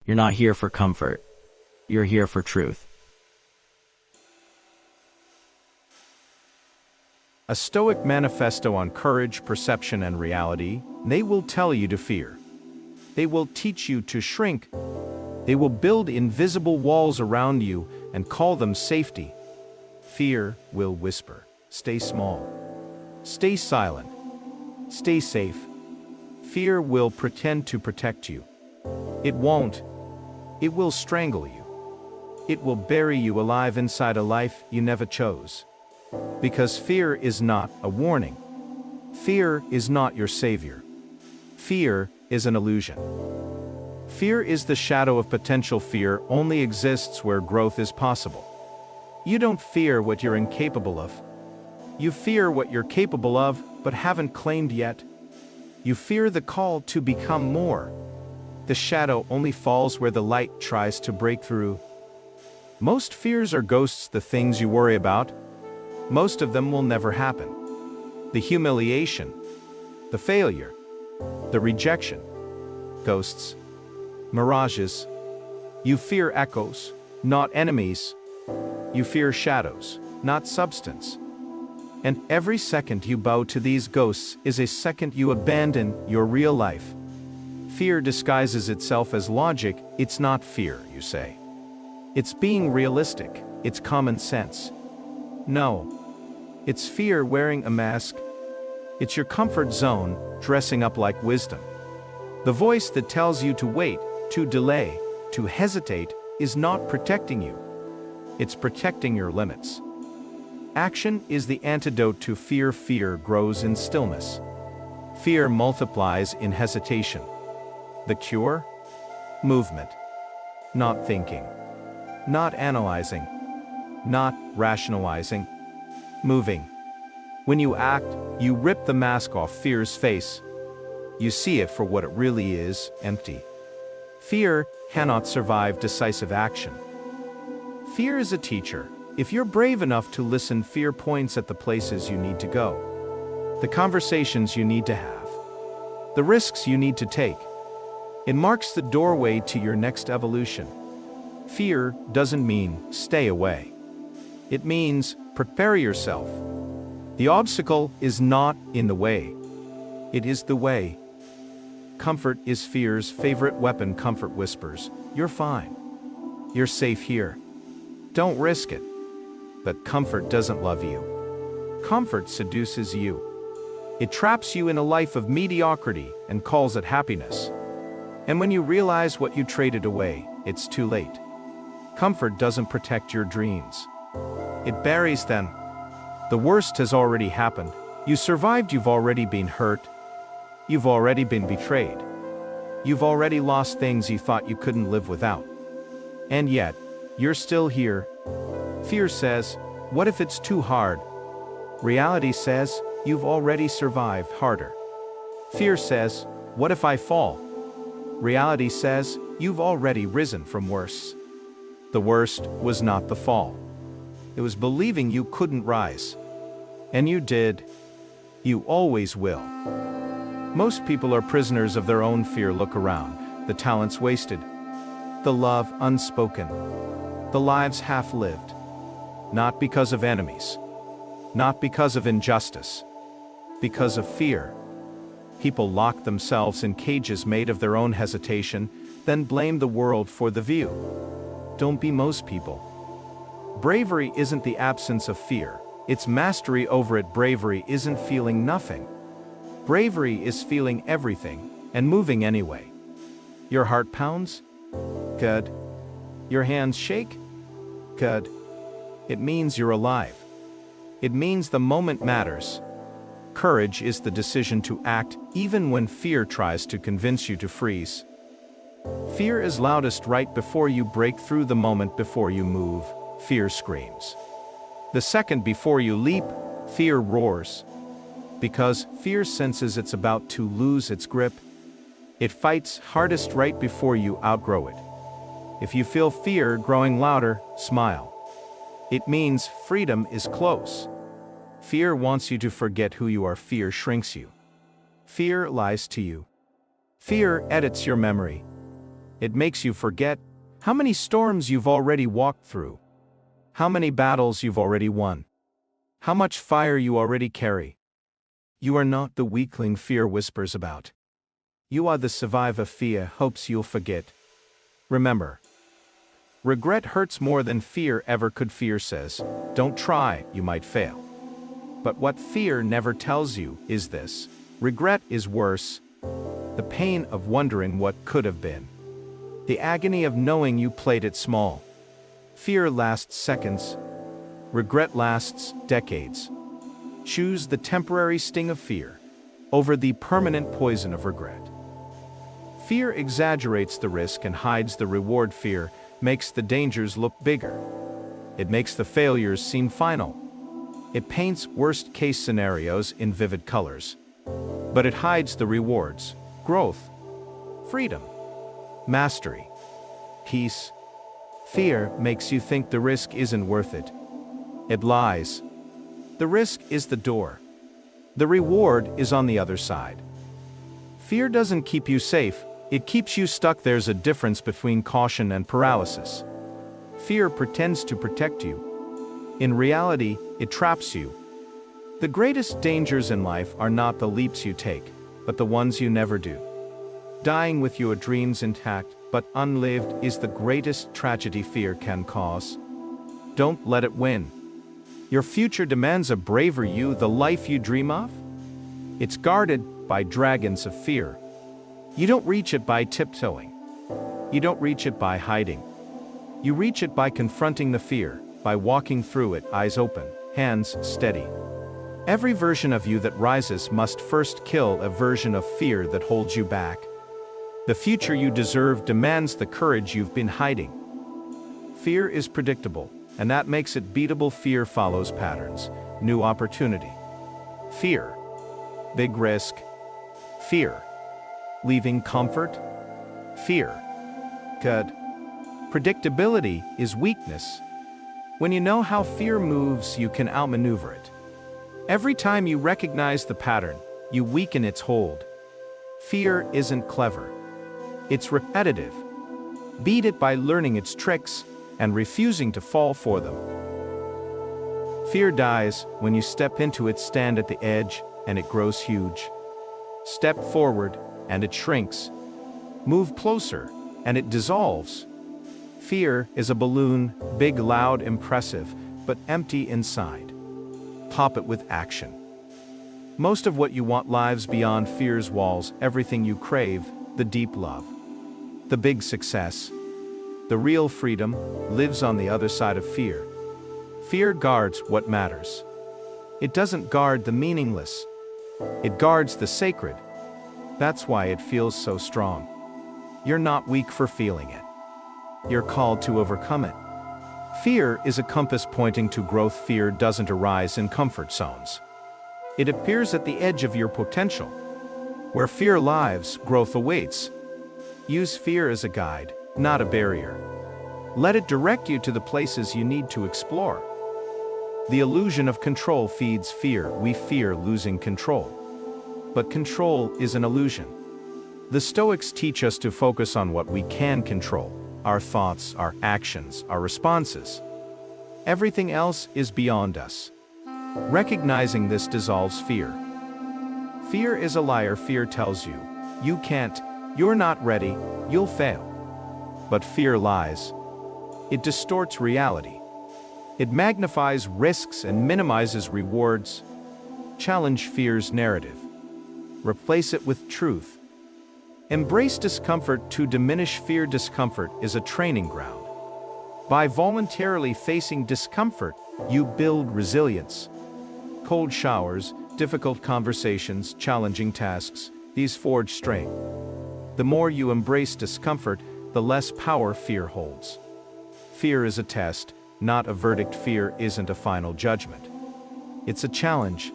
You're not here for comfort. You're here for truth. A Stoic manifesto on courage, perception, and reality. They will tell you to fear. They will teach you to shrink. They will build invisible walls around you and call them safety. Fear will whisper, "Stay small. Stay silent. Stay safe." Fear will pretend to protect you. It won't. It will strangle you. It will bury you alive inside a life you never chose. Because fear is not a warning. Fear is not your savior. Fear is an illusion. Fear is the shadow of potential. Fear only exists where growth is possible. You don't fear what you're incapable of. You fear what you're capable of, but haven't claimed yet. You fear the call to become more. The shadow only falls where the light tries to break through. Most fears are ghosts, the things you worry about. Most of them will never happen. The humiliation, the failure, the rejection. Ghosts. Mirages. You fear echoes, not enemies. You fear shadows, not substance. And every second you bow to these ghosts is a second you abandon your real life. Fear disguises itself as logic. It's not fear, you say. It's being realistic. It's common sense. No. It's fear wearing a mask. It's your comfort zone dressing up like wisdom. The voice that tells you to wait, to delay, to hesitate is not protecting you. It's protecting your limits. Action is the antidote to fear. Fear grows in stillness. Fear multiplies in hesitation. The cure? Movement. Not thinking. Not analyzing. Not rationalizing. Moving. When you act, you rip the mask off fear's face. You see it for what it really is, empty. Fear cannot survive decisive action. Fear is a teacher. If you're brave enough to listen, fear points at the places you need to go, the conversations you need to have, the risks you need to take. It marks the doorway to your next evolution. Fear doesn't mean stay away. It means prepare yourself. The obstacle is not in the way. It is the way. Comfort is fear's favorite weapon. Comfort whispers, "You're fine. You're safe here. Don't risk it." But comfort doesn't love you. Comfort seduces you. It traps you in a life of mediocrity and calls it happiness. And when you realize what you traded away, it's too late. Comfort doesn't protect your dreams. It buries them. The worst has already happened. You survived. You've already been hurt. You've already been betrayed. You've already lost things you thought you couldn't live without. And yet, you're still here. Fear says, "What if it's too hard?" Reality says, "You've already survived harder." Fear says, "What if I fall?" Reality says, "You've already risen from worse." The worst was not the fall. It was believing you couldn't rise. And you did. You always will. Most people are prisoners of their own fear. Look around. The talents wasted. The love unspoken. The lives half-lived. Not because of enemies. Not because of injustice. Because of fear. People lock themselves in cages made of their own hesitation, then blame the world for the view. Don't be most people. Bravery isn't the absence of fear. It's mastery over it. Bravery isn't feeling nothing. Bravery is feeling everything and moving anyway. Your heart pounds? Good. Your hands shake? Good. It means you're alive. It means the moment matters. Courage is the decision to act even when fear tries to convince you to freeze. Fear is loudest right before you break through. The moment before you move, fear screams. The second before you leap, fear roars. Because fear senses it's about to lose its grip. It fights hardest right before you outgrow it. If you feel fear growing louder, smile. It means freedom is close. Fear wants you to forget who you are. Fear shrinks you. Fear lies to you. Fear edits your memory. It makes you forget how many storms you've already walked through, how many battles you've already won, how much fire you already carry. You are not the weakling fear whispers about. You are the survivor fear hopes you'll forget. Remember, regret hurts more than fear ever could. Fear says, don't try, you might fail. But what fear never tells you is this: regret is worse. The pain of wondering what could have been. The agony of knowing you played it small. Fear lasts seconds. Regret lasts decades. Choose the temporary sting of fear over the permanent poison of regret. Fear exaggerates the risk and hides the reward. Fear makes the dangers look bigger. It makes the failures seem final. It paints worst-case scenarios in vivid colors. But it hides the rewards: growth, freedom, mastery, peace. Fear makes you think the risk isn't worth it. It lies. The risk is the door. The reward is on the other side. Fear doesn't keep you safe, it keeps you stuck. There's a difference between caution and paralysis. Fear pretends to protect you. In reality, it traps you. The greatest dangers in life are not the leaps you take, but the ones you never do. Dying with your dreams intact but unlived is the greatest tragedy fear can cause. Don't let it win. Your future demands a braver you, the life you dream of. It's guarded by dragons of fear. You don't reach it by tiptoeing. You don't reach it by hiding. You reach it by confronting the fear, by walking through it, eyes open, hands steady. Every version of you that rises must first kill a version of fear that holds you back. The future you deserve demands the courage you've been hiding. Fear is predictable, and that makes it beatable. Fear follows patterns, new opportunity. Fear, big risk. Fear, leaving comfort. Fear, good. Predictability is weakness. When you know how fear moves, you can outmaneuver it. Every time you recognize the pattern, you weaken its hold. Fear isn't clever. It's repetitive. Beat it by learning its tricks and refusing to fall for them. Fear dies when you step into it, stand at the edge, and it grows huge. Step forward, and it shrinks. Move closer, and it dissolves. Fear is a balloon, big, loud, impressive, but empty inside. Pop it with action. Most of what you want lives beyond fear's walls, everything you crave, the deep love, the big success, the real freedom, lives on the other side of fear. Fear guards what matters. It doesn't guard the meaningless. It guards the sacred. That's why it feels so strong. You're not weak for feeling it. You're called to overcome it. Fear is a compass pointing to growth. Fear doesn't arise in comfort zones. It appears at the edge of your potential. Where fear lives, growth awaits. Use fear as a guide, not a barrier. Let it direct you to the places you need to explore. The illusion of control feeds fear. We fear losing control. But control is an illusion. The Stoics teach us to focus on what we can control: our thoughts, our actions, our responses. Everything else is beyond us. Recognizing this dissolves fear. Fear is a liar. Fear tells you, you can't, you're not ready, you'll fail. But fear lies. It distorts reality. It magnifies risks and minimizes rewards. Challenge fear's narrative. Replace it with truth. Embrace discomfort to diminish fear. Discomfort is a training ground. By voluntarily facing discomfort, you build resilience. Cold showers, difficult conversations, challenging tasks, these forge strength. The more you embrace discomfort, the less power fear holds. Fear is a test, not a verdict. Fear isn't a final judgment. It's a challenge.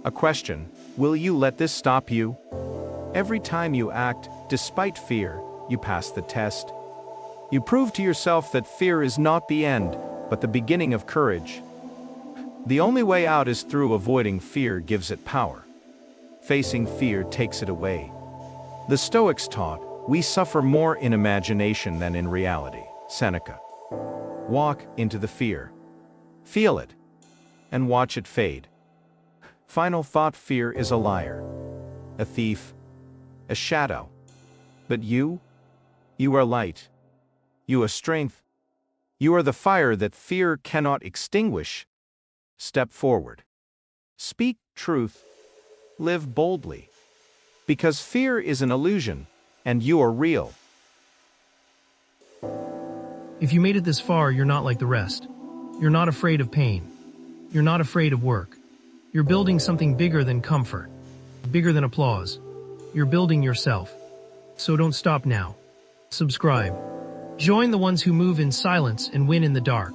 A question: will you let this stop you? Every time you act, despite fear, you pass the test. You prove to yourself that fear is not the end, but the beginning of courage. The only way out is through. Avoiding fear gives it power. Facing fear takes it away. The Stoics taught, We suffer more in imagination than in reality. Seneca. Walk into the fear. Feel it, and watch it fade. Final thought: fear is a liar, a thief, a shadow. But you are light. You are strength. You are the fire that fear cannot extinguish. Step forward. Speak truth. Live boldly. Because fear is an illusion, and you are real. If you made it this far, you're not like the rest. You're not afraid of pain. You're not afraid of work. You're building something bigger than comfort, bigger than applause. You're building yourself. So don't stop now. Subscribe. Join the ones who move in silence and win in the dark.